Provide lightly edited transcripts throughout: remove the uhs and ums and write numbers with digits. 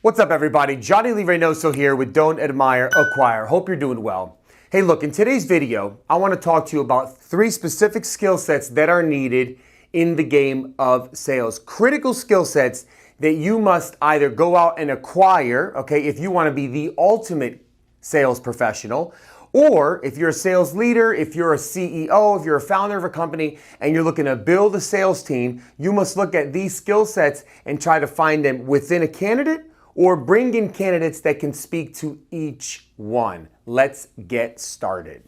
What's up, everybody? Johnny Lee Reinoso here with Don't Admire, Acquire. Hope you're doing well. Hey, look, in today's video, I want to talk to you about 3 specific skill sets that are needed in the game of sales. Critical skill sets that you must either go out and acquire, okay, if you want to be the ultimate sales professional, or if you're a sales leader, if you're a CEO, if you're a founder of a company and you're looking to build a sales team, you must look at these skill sets and try to find them within a candidate or bring in candidates that can speak to each one. Let's get started.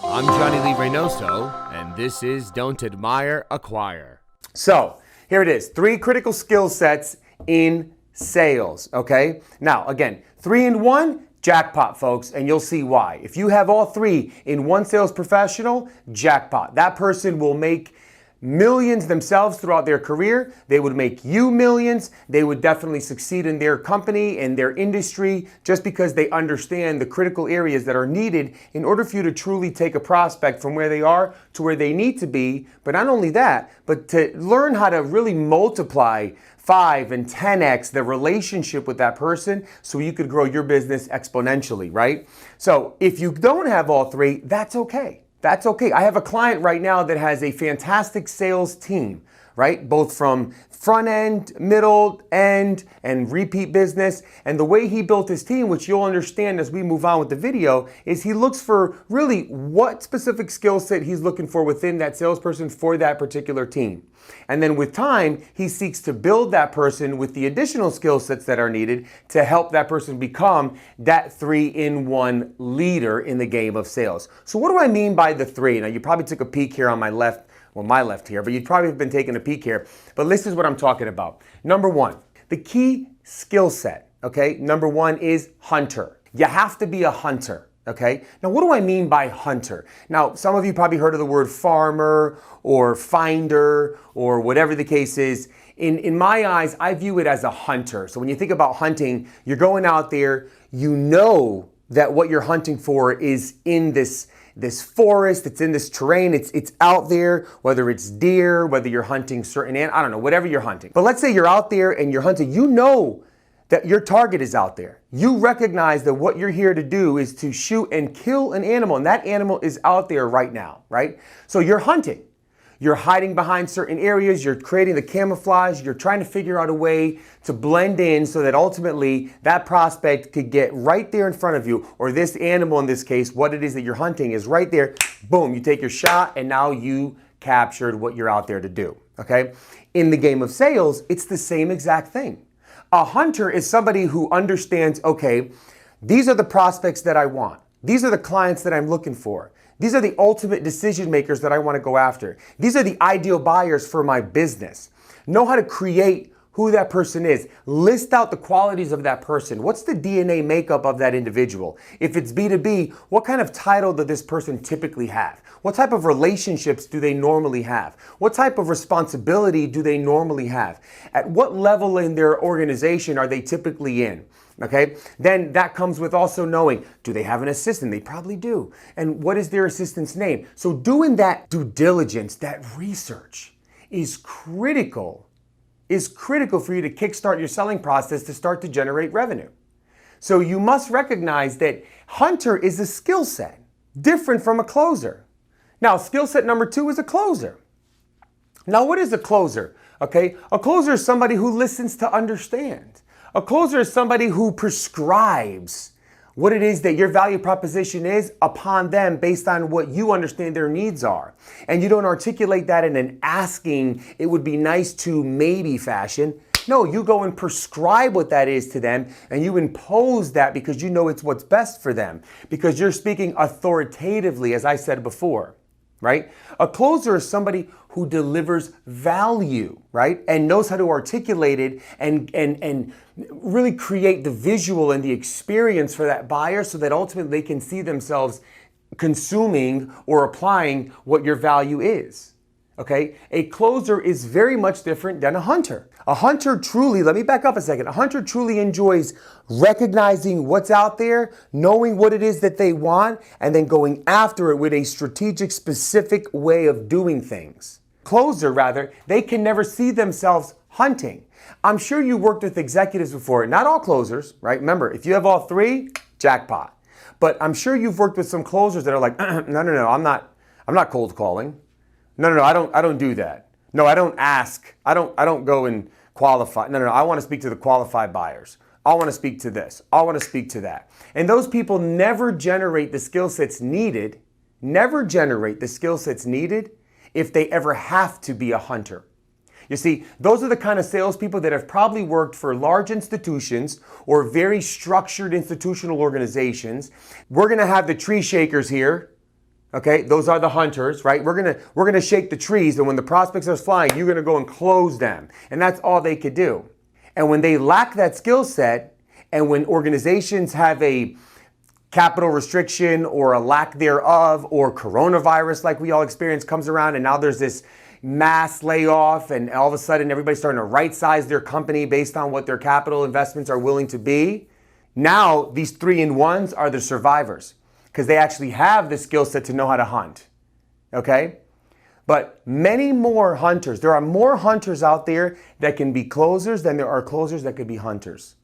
I'm Johnny Lee Reinoso, and this is Don't Admire, Acquire. So here it is, 3 critical skill sets in sales, okay? Now, again, 3 in 1, jackpot, folks, and you'll see why. If you have all 3 in one sales professional, jackpot. That person will make millions themselves throughout their career. They would make you millions. They would definitely succeed in their company and their industry just because they understand the critical areas that are needed in order for you to truly take a prospect from where they are to where they need to be. But not only that, but to learn how to really multiply 5 and 10x the relationship with that person so you could grow your business exponentially, right? So if you don't have all 3, that's okay. That's okay. I have a client right now that has a fantastic sales team, right? Both from front end, middle end, and repeat business. And the way he built his team, which you'll understand as we move on with the video, is he looks for really what specific skill set he's looking for within that salesperson for that particular team. And then with time, he seeks to build that person with the additional skill sets that are needed to help that person become that 3-in-1 leader in the game of sales. So what do I mean by the 3? Now, you probably took a peek here on my left here, but you'd probably have been taking a peek here. But this is what I'm talking about. Number 1, the key skill set, okay? Number 1 is hunter. You have to be a hunter. Okay. Now, what do I mean by hunter? Now, some of you probably heard of the word farmer or finder or whatever the case is. In my eyes, I view it as a hunter. So when you think about hunting, you're going out there, you know that what you're hunting for is in this forest, it's in this terrain, it's out there, whether it's deer, whether you're hunting certain I don't know, whatever you're hunting. But let's say you're out there and you're hunting, you know that your target is out there. You recognize that what you're here to do is to shoot and kill an animal, and that animal is out there right now, right? So you're hunting. You're hiding behind certain areas, you're creating the camouflage, you're trying to figure out a way to blend in so that ultimately that prospect could get right there in front of you, or this animal in this case, what it is that you're hunting is right there. Boom, you take your shot, and now you captured what you're out there to do, okay? In the game of sales, it's the same exact thing. A hunter is somebody who understands, okay, these are the prospects that I want. These are the clients that I'm looking for. These are the ultimate decision makers that I want to go after. These are the ideal buyers for my business. Know how to create who that person is. List out the qualities of that person. What's the DNA makeup of that individual? If it's B2B, what kind of title does this person typically have? What type of relationships do they normally have? What type of responsibility do they normally have? At what level in their organization are they typically in? Okay, then that comes with also knowing, do they have an assistant? They probably do. And what is their assistant's name? So doing that due diligence, that research is critical for you to kickstart your selling process to start to generate revenue. So you must recognize that hunter is a skill set different from a closer. Now, skill set number 2 is a closer. Now, what is a closer? Okay, a closer is somebody who listens to understand. A closer is somebody who prescribes what it is that your value proposition is upon them based on what you understand their needs are. And you don't articulate that in an asking, it would be nice to maybe fashion. No, you go and prescribe what that is to them, and you impose that because you know it's what's best for them, because you're speaking authoritatively, as I said before, right? A closer is somebody who delivers value, right? And knows how to articulate it and really create the visual and the experience for that buyer so that ultimately they can see themselves consuming or applying what your value is. Okay? A closer is very much different than a hunter. A hunter truly, let me back up a second. A hunter truly enjoys recognizing what's out there, knowing what it is that they want, and then going after it with a strategic, specific way of doing things. Closer, rather, they can never see themselves hunting. I'm sure you worked with executives before, not all closers, right? Remember, if you have all three, jackpot. But I'm sure you've worked with some closers that are like, no, I'm not cold calling. No, I don't do that. No, I don't ask. I don't go and qualify. No, I want to speak to the qualified buyers. I want to speak to this. I want to speak to that. And those people never generate the skill sets needed, if they ever have to be a hunter. You see, those are the kind of salespeople that have probably worked for large institutions or very structured institutional organizations. We're going to have the tree shakers here. Okay, those are the hunters, right? We're gonna shake the trees, and when the prospects are flying, you're gonna go and close them. And that's all they could do. And when they lack that skill set, and when organizations have a capital restriction or a lack thereof, or coronavirus like we all experience comes around, and now there's this mass layoff, and all of a sudden everybody's starting to right size their company based on what their capital investments are willing to be. Now these 3-in-1s are the survivors, because they actually have the skill set to know how to hunt, okay? But many more hunters, there are more hunters out there that can be closers than there are closers that could be hunters.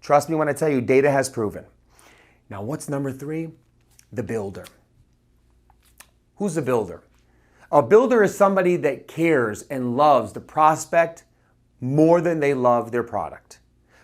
Trust me when I tell you, data has proven. Now, what's number 3? The builder. Who's the builder? A builder is somebody that cares and loves the prospect more than they love their product.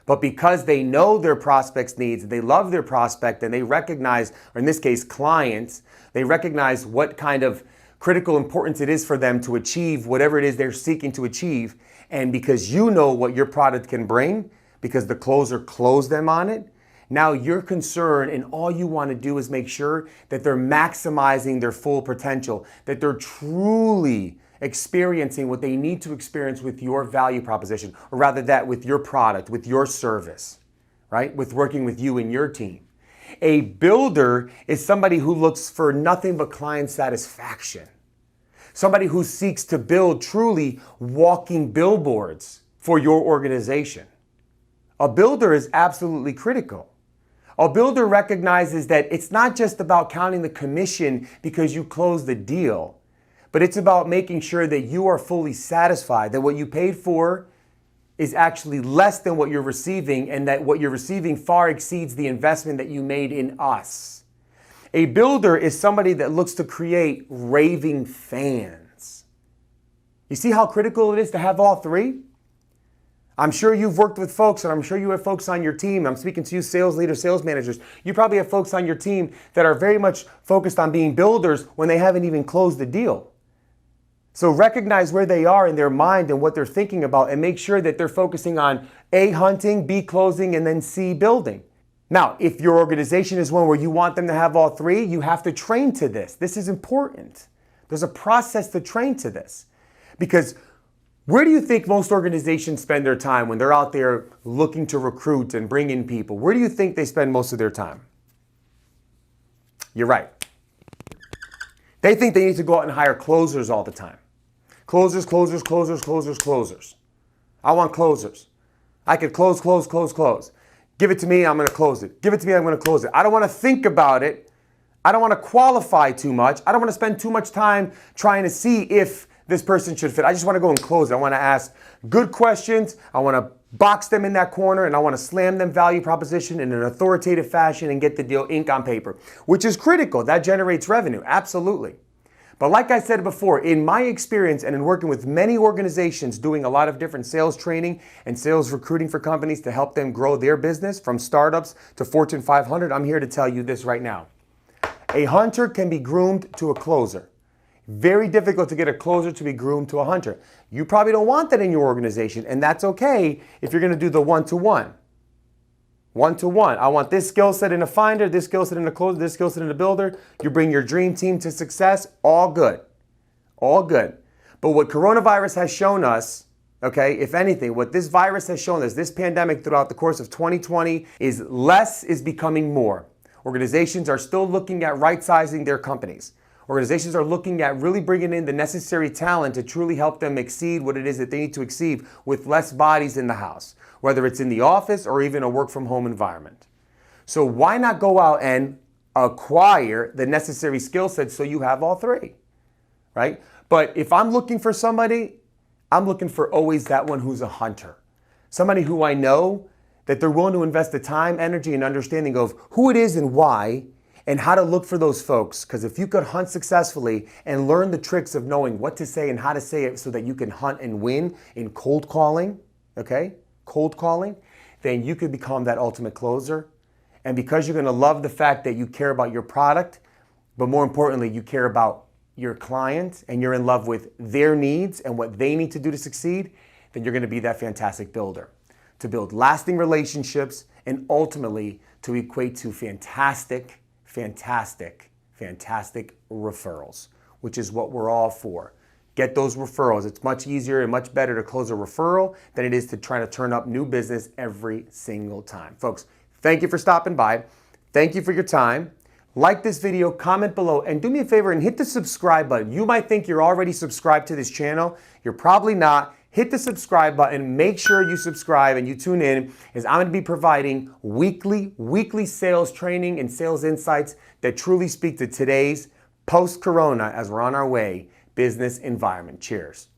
But because they know their prospect's needs, they love their prospect, and they recognize, or in this case, clients, they recognize what kind of critical importance it is for them to achieve whatever it is they're seeking to achieve. And because you know what your product can bring, because the closer closed them on it, now you're concerned, and all you want to do is make sure that they're maximizing their full potential, that they're truly experiencing what they need to experience with your value proposition, or rather that with your product, with your service, right? With working with you and your team. A builder is somebody who looks for nothing but client satisfaction. Somebody who seeks to build truly walking billboards for your organization. A builder is absolutely critical. A builder recognizes that it's not just about counting the commission because you closed the deal, but it's about making sure that you are fully satisfied, that what you paid for is actually less than what you're receiving, and that what you're receiving far exceeds the investment that you made in us. A builder is somebody that looks to create raving fans. You see how critical it is to have all three? I'm sure you've worked with folks, and I'm sure you have folks on your team. I'm speaking to you sales leaders, sales managers. You probably have folks on your team that are very much focused on being builders when they haven't even closed the deal. So recognize where they are in their mind and what they're thinking about, and make sure that they're focusing on A, hunting, B, closing, and then C, building. Now, if your organization is one where you want them to have all three, you have to train to this. This is important. There's a process to train to this. Because where do you think most organizations spend their time when they're out there looking to recruit and bring in people? Where do you think they spend most of their time? You're right. They think they need to go out and hire closers all the time. Closers. I want closers. I could close. Give it to me, I'm going to close it. Give it to me, I'm going to close it. I don't want to think about it. I don't want to qualify too much. I don't want to spend too much time trying to see if this person should fit. I just want to go and close it. I want to ask good questions. I want to box them in that corner, and I want to slam them value proposition in an authoritative fashion and get the deal ink on paper, which is critical. That generates revenue, absolutely. But like I said before, in my experience and in working with many organizations doing a lot of different sales training and sales recruiting for companies to help them grow their business from startups to Fortune 500, I'm here to tell you this right now. A hunter can be groomed to a closer. Very difficult to get a closer to be groomed to a hunter. You probably don't want that in your organization, and that's okay if you're going to do the one-to-one. One-to-one. I want this skill set in a finder, this skill set in a closer, this skill set in a builder. You bring your dream team to success, all good. All good. But what coronavirus has shown us, okay, if anything, what this virus has shown us, this pandemic throughout the course of 2020, is less is becoming more. Organizations are still looking at right-sizing their companies. Organizations are looking at really bringing in the necessary talent to truly help them exceed what it is that they need to exceed with less bodies in the house, whether it's in the office or even a work-from-home environment. So why not go out and acquire the necessary skill sets so you have all three, right? But if I'm looking for somebody, I'm looking for always that one who's a hunter. Somebody who I know that they're willing to invest the time, energy, and understanding of who it is and why, and how to look for those folks. Because if you could hunt successfully and learn the tricks of knowing what to say and how to say it so that you can hunt and win in cold calling, okay? Cold calling, then you could become that ultimate closer. And because you're gonna love the fact that you care about your product, but more importantly, you care about your client and you're in love with their needs and what they need to do to succeed, then you're gonna be that fantastic builder. To build lasting relationships and ultimately to equate to fantastic referrals, which is what we're all for. Get those referrals. It's much easier and much better to close a referral than it is to try to turn up new business every single time. Folks, thank you for stopping by. Thank you for your time. Like this video, comment below, and do me a favor and hit the subscribe button. You might think you're already subscribed to this channel. You're probably not. Hit the subscribe button. Make sure you subscribe and you tune in, as I'm going to be providing weekly sales training and sales insights that truly speak to today's post-corona, as we're on our way, business environment. Cheers.